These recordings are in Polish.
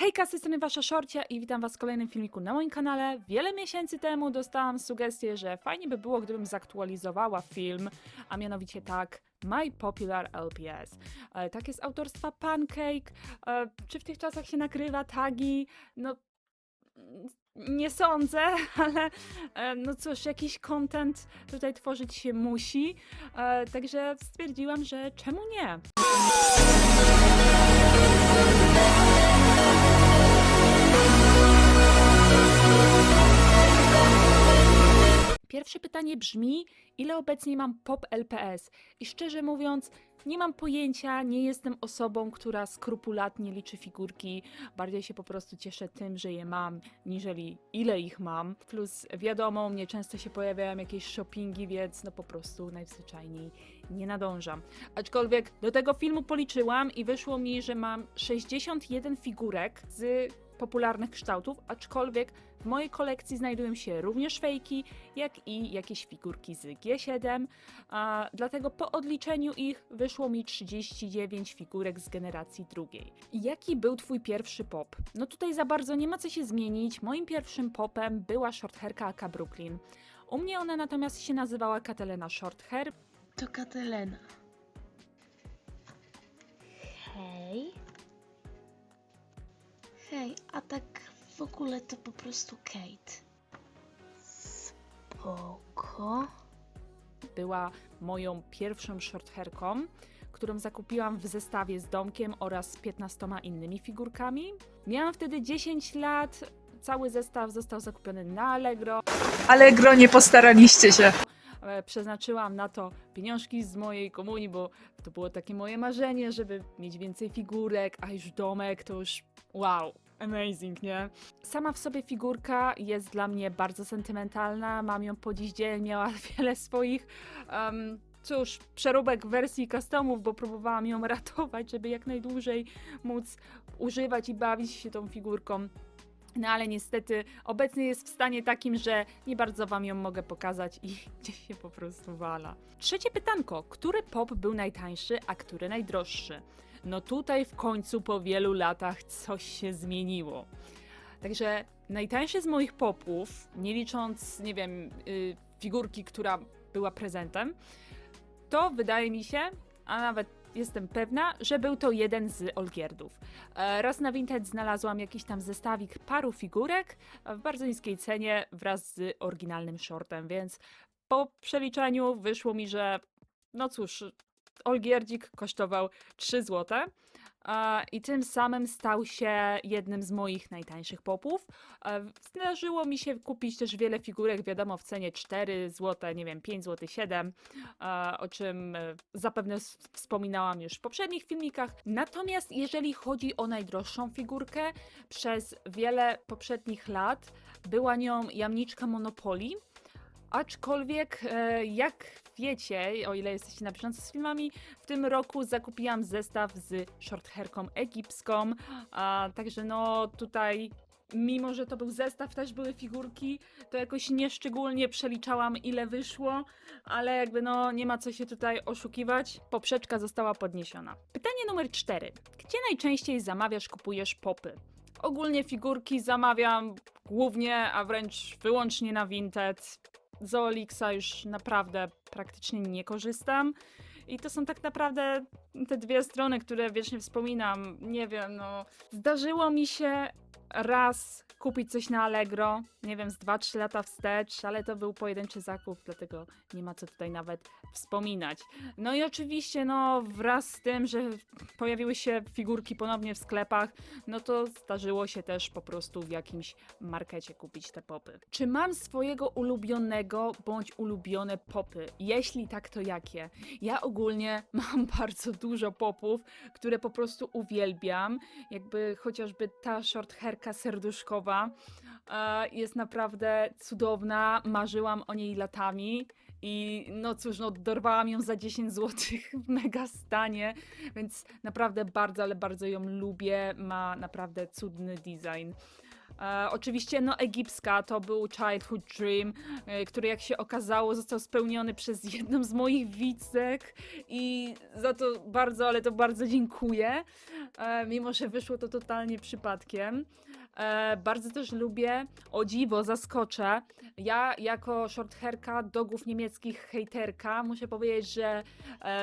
Hejka, z tej strony wasza Szorcia i witam was w kolejnym filmiku na moim kanale. Wiele miesięcy temu dostałam sugestię, że fajnie by było, gdybym zaktualizowała film, a mianowicie tak, My Popular LPS. Tak jest autorstwa Pancake. Czy w tych czasach się nakrywa tagi? No, nie sądzę, ale no cóż, jakiś content tutaj tworzyć się musi. Także stwierdziłam, że czemu nie? Pierwsze pytanie brzmi, ile obecnie mam pop LPS? I szczerze mówiąc, nie mam pojęcia, nie jestem osobą, która skrupulatnie liczy figurki. Bardziej się po prostu cieszę tym, że je mam, niżeli ile ich mam. Plus wiadomo, u mnie często się pojawiają jakieś shoppingi, więc no po prostu najzwyczajniej nie nadążam. Aczkolwiek do tego filmu policzyłam i wyszło mi, że mam 61 figurek z popularnych kształtów, aczkolwiek w mojej kolekcji znajdują się również fejki, jak i jakieś figurki z G7, dlatego po odliczeniu ich wyszło mi 39 figurek z generacji drugiej. Jaki był twój pierwszy pop? No tutaj za bardzo nie ma co się zmienić. Moim pierwszym popem była shorthairka aka Brooklyn. U mnie ona natomiast się nazywała Katalena Shorthair. To Katalena. Hej. Hej, a tak w ogóle to po prostu Kate. Spoko. Była moją pierwszą shorthairką, którą zakupiłam w zestawie z domkiem oraz z 15 innymi figurkami. Miałam wtedy 10 lat, cały zestaw został zakupiony na Allegro. Allegro, nie postaraliście się. Przeznaczyłam na to pieniążki z mojej komunii, bo to było takie moje marzenie, żeby mieć więcej figurek, a już domek to już wow, amazing, nie? Sama w sobie figurka jest dla mnie bardzo sentymentalna, mam ją po dziś dzień, miała wiele swoich przeróbek wersji customów, bo próbowałam ją ratować, żeby jak najdłużej móc używać i bawić się tą figurką. No ale niestety obecnie jest w stanie takim, że nie bardzo wam ją mogę pokazać i gdzieś się po prostu wala. Trzecie pytanko. Który pop był najtańszy, a który najdroższy? No tutaj w końcu po wielu latach coś się zmieniło. Także najtańszy z moich popów, nie licząc, nie wiem, figurki, która była prezentem, to wydaje mi się, a nawet jestem pewna, że był to jeden z Olgierdów. Raz na Vinted znalazłam jakiś tam zestawik paru figurek w bardzo niskiej cenie wraz z oryginalnym shortem, więc po przeliczeniu wyszło mi, że no cóż, Olgierdzik kosztował 3 zł. I tym samym stał się jednym z moich najtańszych popów. Zdarzyło mi się kupić też wiele figurek, wiadomo, w cenie 4 zł, nie wiem, 5 zł, 7, o czym zapewne wspominałam już w poprzednich filmikach. Natomiast jeżeli chodzi o najdroższą figurkę, przez wiele poprzednich lat była nią jamniczka Monopoly. Aczkolwiek, jak wiecie, o ile jesteście na bieżąco z filmami, w tym roku zakupiłam zestaw z shorthairką egipską, także no tutaj, mimo że to był zestaw, też były figurki, to jakoś nieszczególnie przeliczałam, ile wyszło, ale jakby no nie ma co się tutaj oszukiwać, poprzeczka została podniesiona. Pytanie numer 4. Gdzie najczęściej zamawiasz, kupujesz popy? Ogólnie figurki zamawiam głównie, a wręcz wyłącznie na Vinted. Z OLX już naprawdę praktycznie nie korzystam. I to są tak naprawdę te dwie strony, które wiecznie wspominam. Nie wiem, no. Zdarzyło mi się raz kupić coś na Allegro, nie wiem, z 2-3 lata wstecz, ale to był pojedynczy zakup, dlatego nie ma co tutaj nawet wspominać. No i oczywiście, no wraz z tym, że pojawiły się figurki ponownie w sklepach, no to zdarzyło się też po prostu w jakimś markecie kupić te popy. Czy mam swojego ulubionego bądź ulubione popy? Jeśli tak, to jakie? Ja ogólnie mam bardzo dużo popów, które po prostu uwielbiam, jakby chociażby ta shorthairka serduszkowa jest naprawdę cudowna, marzyłam o niej latami i no cóż, no dorwałam ją za 10 zł w mega stanie, więc naprawdę bardzo, ale bardzo ją lubię, ma naprawdę cudny design. Oczywiście, no egipska to był childhood dream, który jak się okazało został spełniony przez jedną z moich widzek i za to bardzo, ale to bardzo dziękuję, mimo że wyszło to totalnie przypadkiem. Bardzo też lubię, o dziwo, zaskoczę, ja jako shorthairka dogów niemieckich hejterka muszę powiedzieć, że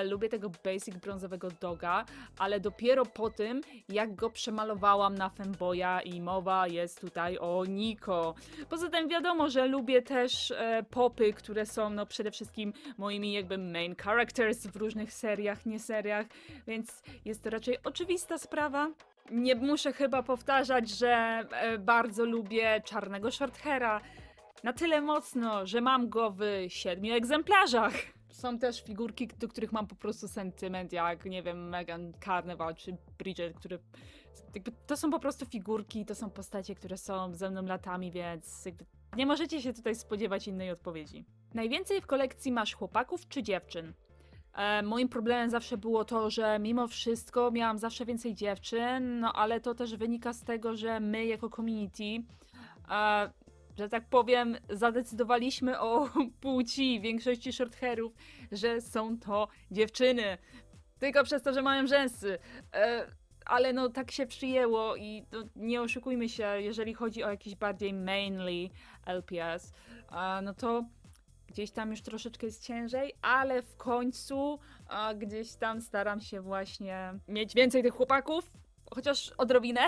lubię tego basic brązowego doga, ale dopiero po tym, jak go przemalowałam na femboya i mowa jest tutaj o Niko. Poza tym wiadomo, że lubię też popy, które są no przede wszystkim moimi jakby main characters w różnych seriach, nie seriach, więc jest to raczej oczywista sprawa. Nie muszę chyba powtarzać, że bardzo lubię czarnego shorthaira. Na tyle mocno, że mam go w 7 egzemplarzach. Są też figurki, do których mam po prostu sentyment, jak nie wiem, Meghan Carnival czy Bridget, które jakby, to są po prostu figurki, to są postacie, które są ze mną latami, więc jakby nie możecie się tutaj spodziewać innej odpowiedzi. Najwięcej w kolekcji masz chłopaków czy dziewczyn? Moim problemem zawsze było to, że mimo wszystko miałam zawsze więcej dziewczyn, no ale to też wynika z tego, że my jako community, że tak powiem, zadecydowaliśmy o płci większości shorthairów, że są to dziewczyny. Tylko przez to, że mają rzęsy. Ale no tak się przyjęło i no, nie oszukujmy się, jeżeli chodzi o jakiś bardziej mainly LPS, no to gdzieś tam już troszeczkę jest ciężej, ale w końcu gdzieś tam staram się właśnie mieć więcej tych chłopaków, chociaż odrobinę.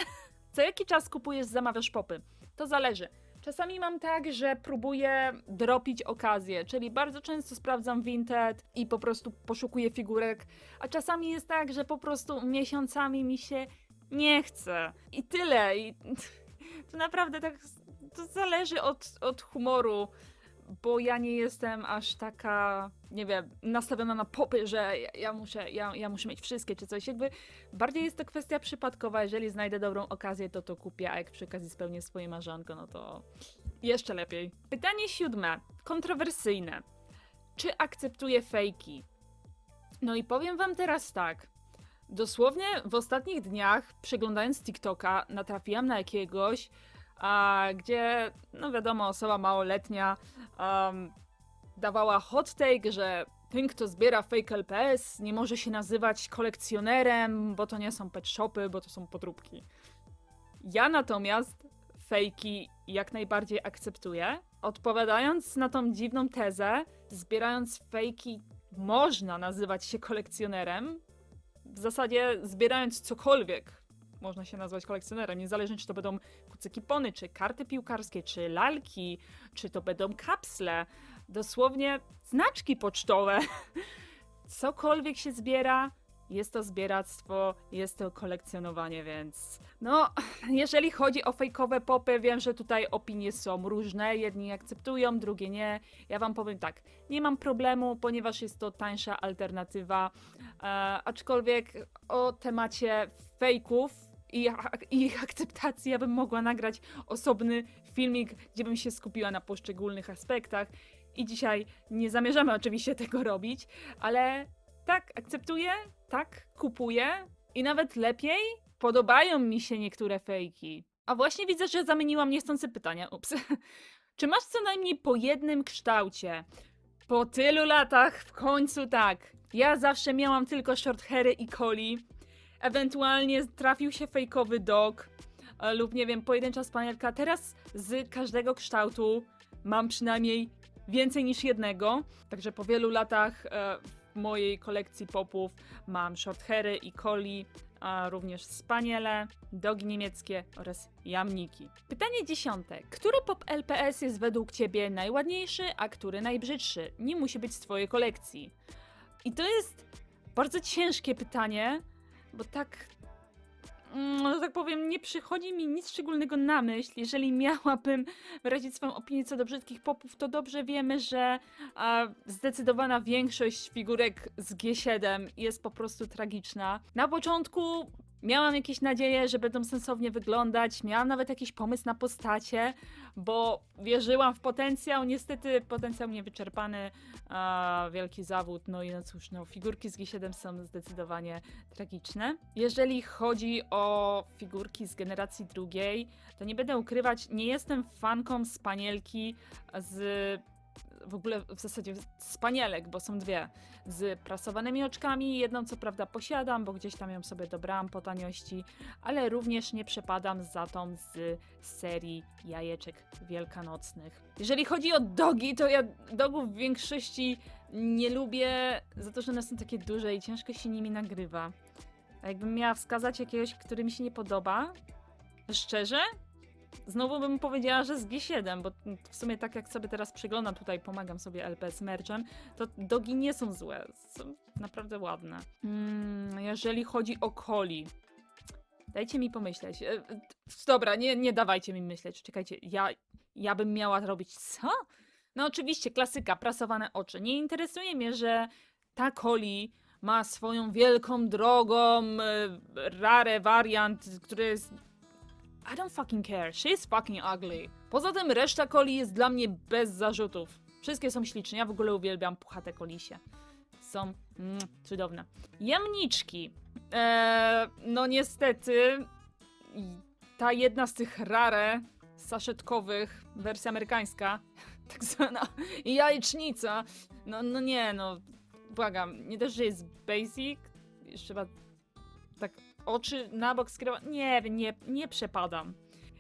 Co jaki czas kupujesz, zamawiasz popy? To zależy. Czasami mam tak, że próbuję dropić okazję, czyli bardzo często sprawdzam Vinted i po prostu poszukuję figurek, a czasami jest tak, że po prostu miesiącami mi się nie chce. I tyle. I to naprawdę tak, to zależy od humoru, bo ja nie jestem aż taka, nie wiem, nastawiona na popy, że ja muszę mieć wszystkie czy coś. Jakby bardziej jest to kwestia przypadkowa. Jeżeli znajdę dobrą okazję, to kupię, a jak przy okazji spełnię swoje marzonko, no to jeszcze lepiej. Pytanie 7. Kontrowersyjne. Czy akceptuję fejki? No i powiem wam teraz tak. Dosłownie w ostatnich dniach, przeglądając TikToka, natrafiłam na jakiegoś, gdzie, no wiadomo, osoba małoletnia dawała hot take, że ten, kto zbiera fake LPS, nie może się nazywać kolekcjonerem, bo to nie są pet shopy, bo to są podróbki. Ja natomiast fejki jak najbardziej akceptuję. Odpowiadając na tą dziwną tezę, zbierając fejki można nazywać się kolekcjonerem. W zasadzie zbierając cokolwiek można się nazwać kolekcjonerem, niezależnie czy to będą kucyki pony, czy karty piłkarskie, czy lalki, czy to będą kapsle, dosłownie znaczki pocztowe. Cokolwiek się zbiera, jest to zbieractwo, jest to kolekcjonowanie, więc no, jeżeli chodzi o fejkowe popy, wiem, że tutaj opinie są różne, jedni akceptują, drugie nie. Ja wam powiem tak, nie mam problemu, ponieważ jest to tańsza alternatywa, aczkolwiek o temacie fejków i ich akceptacji ja bym mogła nagrać osobny filmik, gdzie bym się skupiła na poszczególnych aspektach i dzisiaj nie zamierzamy oczywiście tego robić, ale tak, akceptuję, tak, kupuję i nawet lepiej, podobają mi się niektóre fejki. A właśnie widzę, że zamieniłam niechcący pytania, ups. Czy masz co najmniej po jednym kształcie? Po tylu latach w końcu tak. Ja zawsze miałam tylko shorthairy i coli. Ewentualnie trafił się fejkowy dog lub nie wiem, pojedyncza spanielka. Teraz z każdego kształtu mam przynajmniej więcej niż jednego. Także po wielu latach w mojej kolekcji popów mam shorthairy i coli, a również spaniele, dogi niemieckie oraz jamniki. Pytanie 10. Który pop LPS jest według ciebie najładniejszy, a który najbrzydszy? Nie musi być z twojej kolekcji. I to jest bardzo ciężkie pytanie, bo tak, no tak powiem, nie przychodzi mi nic szczególnego na myśl. Jeżeli miałabym wyrazić swoją opinię co do brzydkich popów, to dobrze wiemy, że zdecydowana większość figurek z G7 jest po prostu tragiczna. Na początku Miałam jakieś nadzieje, że będą sensownie wyglądać, miałam nawet jakiś pomysł na postacie, bo wierzyłam w potencjał, niestety potencjał niewyczerpany, wielki zawód, no i no cóż, no figurki z G7 są zdecydowanie tragiczne. Jeżeli chodzi o figurki z generacji drugiej, to nie będę ukrywać, nie jestem fanką spanielki w ogóle w zasadzie spanielek, bo są dwie, z prasowanymi oczkami. Jedną co prawda posiadam, bo gdzieś tam ją sobie dobrałam po taniości, ale również nie przepadam za tą z serii jajeczek wielkanocnych. Jeżeli chodzi o dogi, to ja dogów w większości nie lubię za to, że one są takie duże i ciężko się nimi nagrywa. A jakbym miała wskazać jakiegoś, który mi się nie podoba, szczerze, znowu bym powiedziała, że z G7, bo w sumie tak jak sobie teraz przyglądam tutaj, pomagam sobie LP z merchem, to dogi nie są złe, są naprawdę ładne. Jeżeli chodzi o Coli, dajcie mi pomyśleć. Dobra, nie dawajcie mi myśleć, czekajcie, ja bym miała robić co? No oczywiście, klasyka, prasowane oczy. Nie interesuje mnie, że ta Coli ma swoją wielką, drogą, rare wariant, który jest I don't fucking care. She's fucking ugly. Poza tym reszta Coli jest dla mnie bez zarzutów. Wszystkie są śliczne. Ja w ogóle uwielbiam puchate Colisie. Są cudowne. Jamniczki. No niestety ta jedna z tych rare saszetkowych, wersja amerykańska, tak zwana jajecznica. No nie, no błagam. Nie dość, że jest basic, jeszcze trzeba tak oczy na bok skierować. Nie wiem, nie przepadam.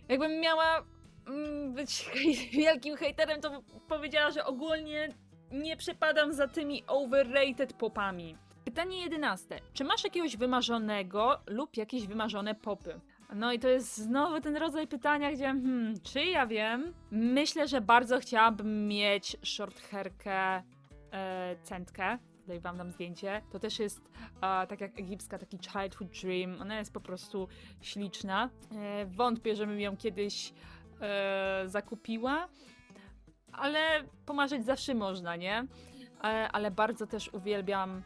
Jakbym miała być wielkim hejterem, to powiedziała, że ogólnie nie przepadam za tymi overrated popami. Pytanie 11. Czy masz jakiegoś wymarzonego lub jakieś wymarzone popy? No i to jest znowu ten rodzaj pytania, gdzie czy ja wiem? Myślę, że bardzo chciałabym mieć short hairkę, centkę. Tutaj wam dam zdjęcie. To też jest tak jak egipska, taki childhood dream. Ona jest po prostu śliczna. Wątpię, żebym ją kiedyś zakupiła, ale pomarzyć zawsze można, nie? Ale bardzo też uwielbiam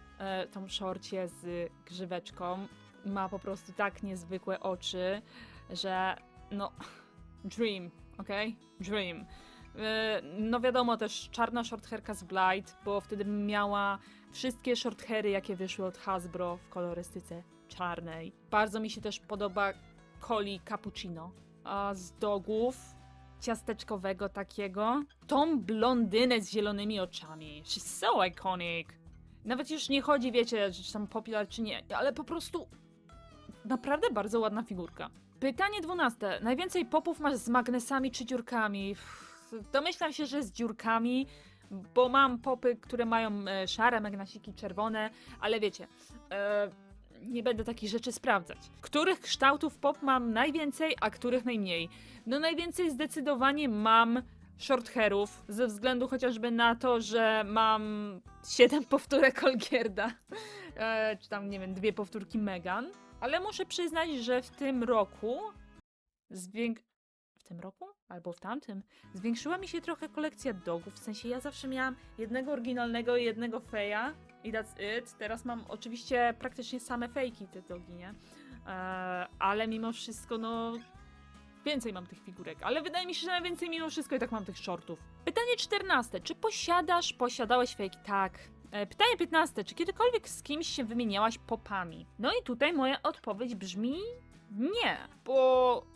tą szorcie z grzyweczką. Ma po prostu tak niezwykłe oczy, że no dream, okej? Dream. No wiadomo też czarna shorthairka z Glide, bo wtedy bym miała wszystkie shorthairy, jakie wyszły od Hasbro w kolorystyce czarnej. Bardzo mi się też podoba Coli Cappuccino. A z dogów ciasteczkowego takiego, tą blondynę z zielonymi oczami. She's so iconic. Nawet już nie chodzi, wiecie, czy tam popular, czy nie, ale po prostu naprawdę bardzo ładna figurka. Pytanie 12. Najwięcej popów masz z magnesami czy dziurkami? Domyślam się, że z dziurkami, bo mam popy, które mają szare magnesiki, czerwone, ale wiecie, nie będę takich rzeczy sprawdzać. Których kształtów pop mam najwięcej, a których najmniej? No najwięcej zdecydowanie mam shorthairów, ze względu chociażby na to, że mam 7 powtórek Olgierda, czy tam, nie wiem, 2 powtórki Megan, ale muszę przyznać, że w tym roku w tym roku? Albo w tamtym. Zwiększyła mi się trochę kolekcja dogów, w sensie ja zawsze miałam jednego oryginalnego i jednego feja i that's it. Teraz mam oczywiście praktycznie same fejki te dogi, nie? Ale mimo wszystko, no więcej mam tych figurek, ale wydaje mi się, że najwięcej mimo wszystko i tak mam tych shortów. Pytanie 14. Czy posiadałeś fejki? Tak. Pytanie 15. Czy kiedykolwiek z kimś się wymieniałaś popami? No i tutaj moja odpowiedź brzmi nie, bo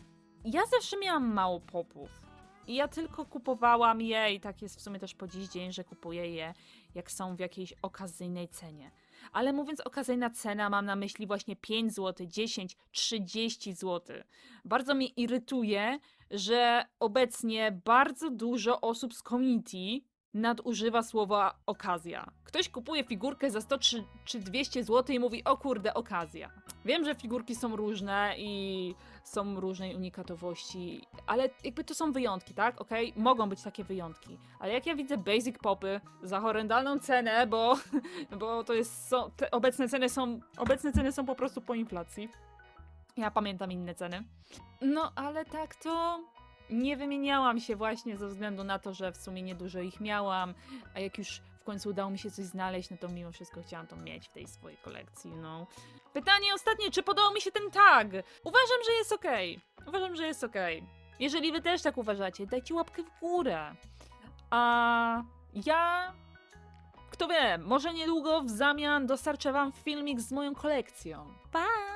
ja zawsze miałam mało popów. I ja tylko kupowałam je i tak jest w sumie też po dziś dzień, że kupuję je jak są w jakiejś okazyjnej cenie. Ale mówiąc okazyjna cena, mam na myśli właśnie 5 zł, 10, 30 zł. Bardzo mnie irytuje, że obecnie bardzo dużo osób z community nadużywa słowa okazja. Ktoś kupuje figurkę za 100 czy 200 zł i mówi, o kurde, okazja. Wiem, że figurki są różne i są różnej unikatowości, ale jakby to są wyjątki, tak? Okej? Mogą być takie wyjątki. Ale jak ja widzę basic popy za horrendalną cenę, bo to jest, te obecne ceny są po prostu po inflacji. Ja pamiętam inne ceny. No, ale tak to nie wymieniałam się właśnie ze względu na to, że w sumie niedużo ich miałam, a jak już w końcu udało mi się coś znaleźć, no to mimo wszystko chciałam to mieć w tej swojej kolekcji, no. Pytanie ostatnie, czy podobał mi się ten tag? Uważam, że jest okej. Uważam, że jest okej. Jeżeli wy też tak uważacie, dajcie łapkę w górę. A ja... Kto wie, może niedługo w zamian dostarczę wam filmik z moją kolekcją. Pa!